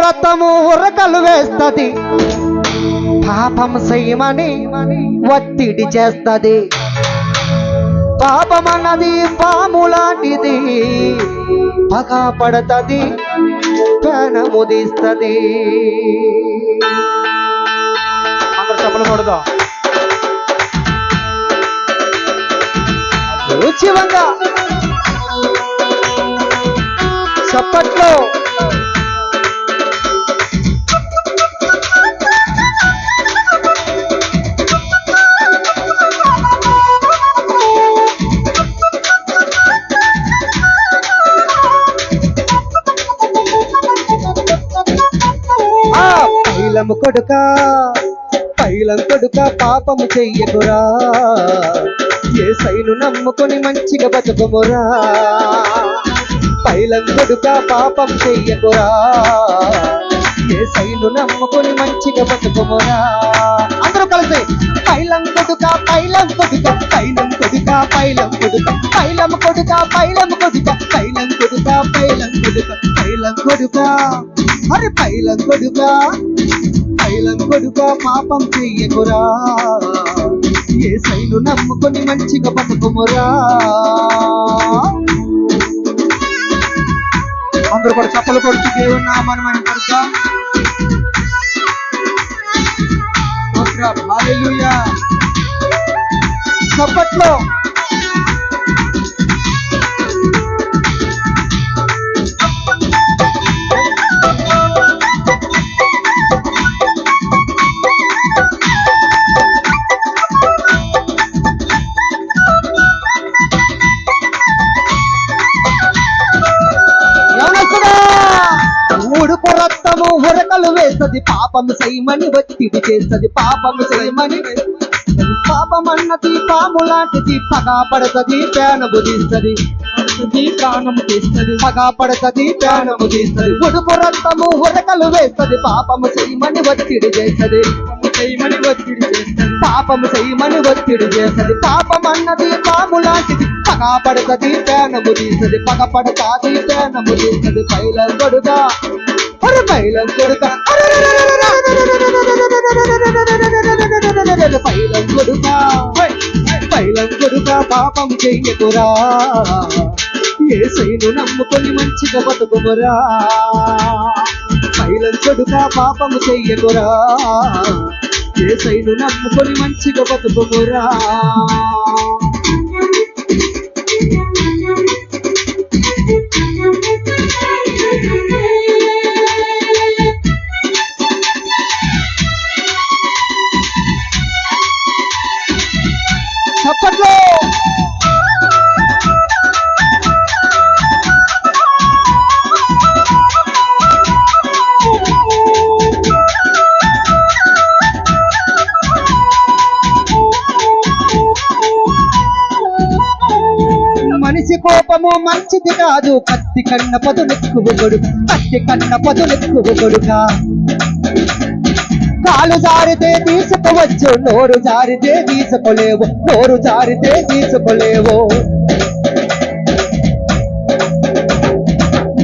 రథము ఉరకలు వేస్తది, పాపం చేయమని ఒత్తిడి చేస్తది. పాపం అన్నది పాము లాంటిది, పగా పడతది, పెనము తీస్తది. అందరు చెప్పలు కొడదాం. రుచివంగా చప్పట్లో పైలము కొడుక, పైలం కొడుక, పాపము చెయ్యకురా, యేసయ్యను నమ్ముకొని మంచిగా బతుకుమురా. పైలం కొడుక, పాపం చెయ్యకురా, యేసయ్యను నమ్ముకొని మంచిగా బతుకుమురా. అందరూ కలిసి పైలం కొడుక, పైలం కొడుక, పైలం కొడుక, పైలం కొడుక, పైలం కొడుక, పైలం కొడుక, పైలం కొడుక, పైలం కొడుక, పైలం కొడుక, అరే పైలం కొడుక, పైలం కొడుక, పాపం చెయ్యకురా, యేసయ్యను నమ్ముకొని మంచిగా బతుకుమురా. అందరూ కూడా చప్పలు కొడుతూ దేవుని నామాన్ని మనం పడతాం. హల్లెలూయా. చప్పట్లో ఉడుకు రక్తము ఉరకలు వేస్తది, పాపం చేయమని ఒత్తిడి చేస్తది. పాపం చేయమని, పాపం అన్నది పాము లాంటిది, పగా పడతది, పేనము తీస్తది. ప్రాణము తీస్తది, పగా పడతది, పేనము తీస్తది. ఉడుకు రక్తము ఉరకలు వేస్తది, పాపము చేయమని ఒత్తిడి చేస్తది. చేయమని ఒత్తిడి చేస్తది, పాపము చేయమని ఒత్తిడి చేస్తది. పాపం అన్నది పాము లాంటిది, పగా పడతది, పేనము తీస్తది. పగ పడతాది, పేనము తీస్తది. పైలం కొడుక, అరే పైలం కొడుక, పైలం కొడుక, పైలం కొడుక, పాపం చెయ్యకురా, యేసయ్యను నమ్ముకొని మంచిగా బతుకుమురా. పైలం కొడుక, పాపము చెయ్యకురా, యేసయ్యను నమ్ముకొని మంచిగా బతుకుమురా. చప్పట్లో మనిషి కోపము మంచిది కాదు, కత్తి కన్న పదునెక్కువ కొడుకు, కత్తి కన్న పదునెక్కువ కొడుక. కాలు జారితే తీసుకోవచ్చు, నోరు జారితే తీసుకోలేవు, నోరు జారితే తీసుకోలేవు.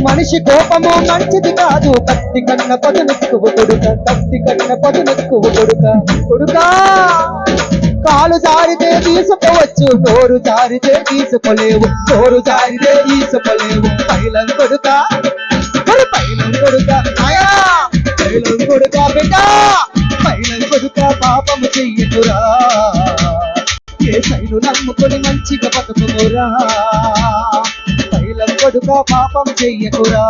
మనిషి కోపము మంచిది కాదు, కత్తి కన్న పదునెక్కువ కొడుక, కత్తి కన్న పదునెక్కువ కొడుక. కొడుకా కాలు జారితే తీసుకోవచ్చు, నోరు జారితే తీసుకోలేవు, నోరు జారితే తీసుకోలేవు. పైలం కొడుక, పైలం కొడుక, పైలం కొడుక, బిడ్డ పైలం కొడుక, పాపము చెయ్యకురా, యేసయ్యను నమ్ముకొని మంచిగా బతుకుమురా. పైలం కొడుక, పాపం చెయ్యకురా,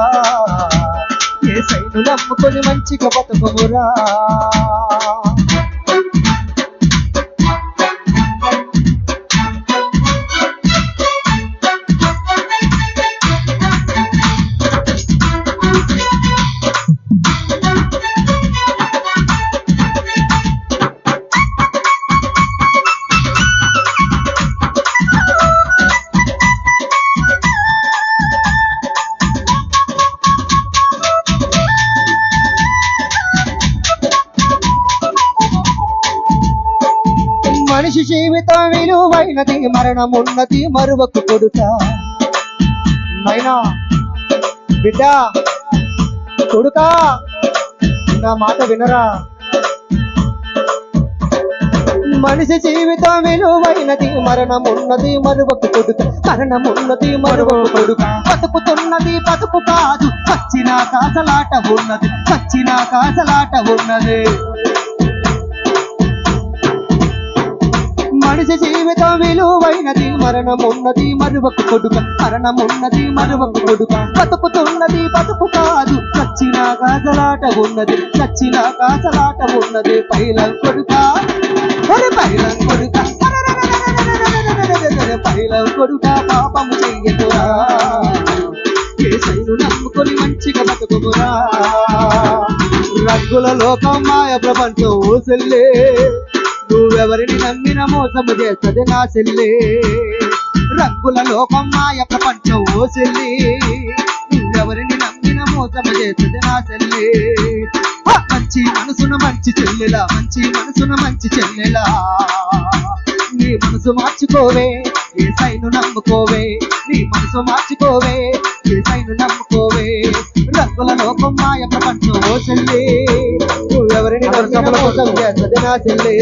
యేసయ్యను నమ్ముకొని మంచిగా బతుకుమురా. మనిషి జీవితం విలువైనది, మరణమున్నది మరువకు కొడుక. నైనా బిడ్డ కొడుక, నా మాట వినరా. మనిషి జీవితం విలువైనది, మరణమున్నది మరువకు కొడుక, మరణమున్నది మరువకు కొడుక. బతుకుతున్నది బతుకు కాదు, చచ్చిన కాసలాట ఉన్నది, చచ్చిన కాసలాట ఉన్నది. మనిషి జీవితం విలువైనది, మరణమున్నది మరువకు కొడుక, మరణమున్నది మరువకు కొడుక. బతుకుతున్నది బతుకు కాదు, చచ్చిన కాసలాట ఉన్నది, చచ్చిన కాసలాట ఉన్నది. పైలం కొడుక, పైలం కొడుక, పైలం కొడుక, పాపము చెయ్యకురా, యేసయ్యను నమ్ముకొని మంచిగా బతుకుమురా. రంగుల లోకం మాయ ప్రపంచం ఓ సెల్లే, నువ్వెవరిని నమ్మిన మోసము చేస్తుంది నా చెల్లి. రంగుల లోకం మాయ ప్రపంచం ఓ చెల్లి, నువ్వెవరిని నమ్మిన మోసము చేస్తుంది నా చెల్లి. మంచి మనసున మంచి చెల్లెలా, మంచి మనసున మంచి చెల్లెలా, నీ మనసు మార్చుకోవే, యేసయ్యను నమ్ముకోవే, నీ మనసు మార్చుకోవే, యేసయ్యను నమ్ముకోవే. రంగుల లోకం మాయ ప్రపంచం ఓ చెల్లి, నువ్వెవరిని నమ్మిన మోసం చేస్తుంది నా చెల్లి.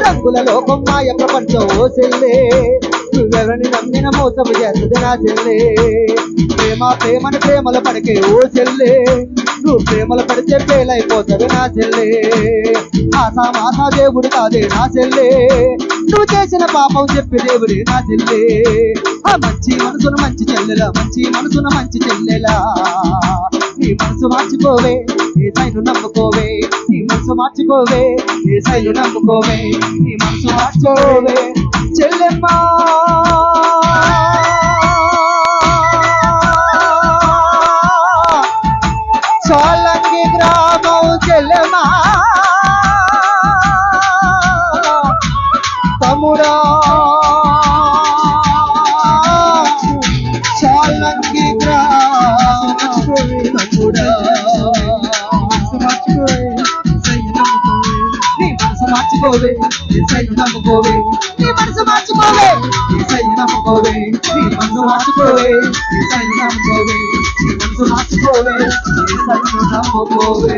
రంగుల లోకం మాయ ప్రపంచం ఓ చెల్లి, నువ్వెవరిని నమ్మిన మోసము చేస్తుంది నా చెల్లి. ప్రేమ ప్రేమని ప్రేమలు పడికే ఓ చెల్లి, నువ్వు ప్రేమలు పడితే పేలైపోతావు నా చెల్లి. ఆశా మాసా దేవుడు కాదే నా చెల్లి, నువ్వు చేసిన పాపం చెప్పి దేవుడే నా చెల్లి. ఆ మంచి మనసున మంచి చెల్లెలా, మంచి మనసున మంచి చెల్లెలా, నీ మనసు మార్చుకోవే, యేసయ్యను నమ్ముకోవే, నీ మనసు మార్చుకోవే, యేసయ్యను నమ్ముకోవే, నీ మనసు మార్చుకోవే చెల్లెమ్మా. సోలంగి గ్రామం చెల్లెమ్మా, తమ్ముడా సోలంగి గ్రామం తమ్ముడా, నీ మనసు మార్చుకోవే, యేసయ్యను నమ్ముకోవే, నీ మనసు మార్చుకోవే, యేసయ్యను నమ్ముకోవే, నీ మనసు మార్చుకోవే, యేసయ్యను నమ్ముకోవే, నీ మనసు మార్చుకోవే, యేసయ్యను నమ్ముకోవే.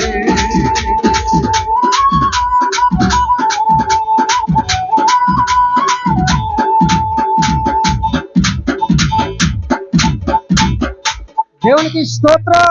దేవునికి స్తోత్రం.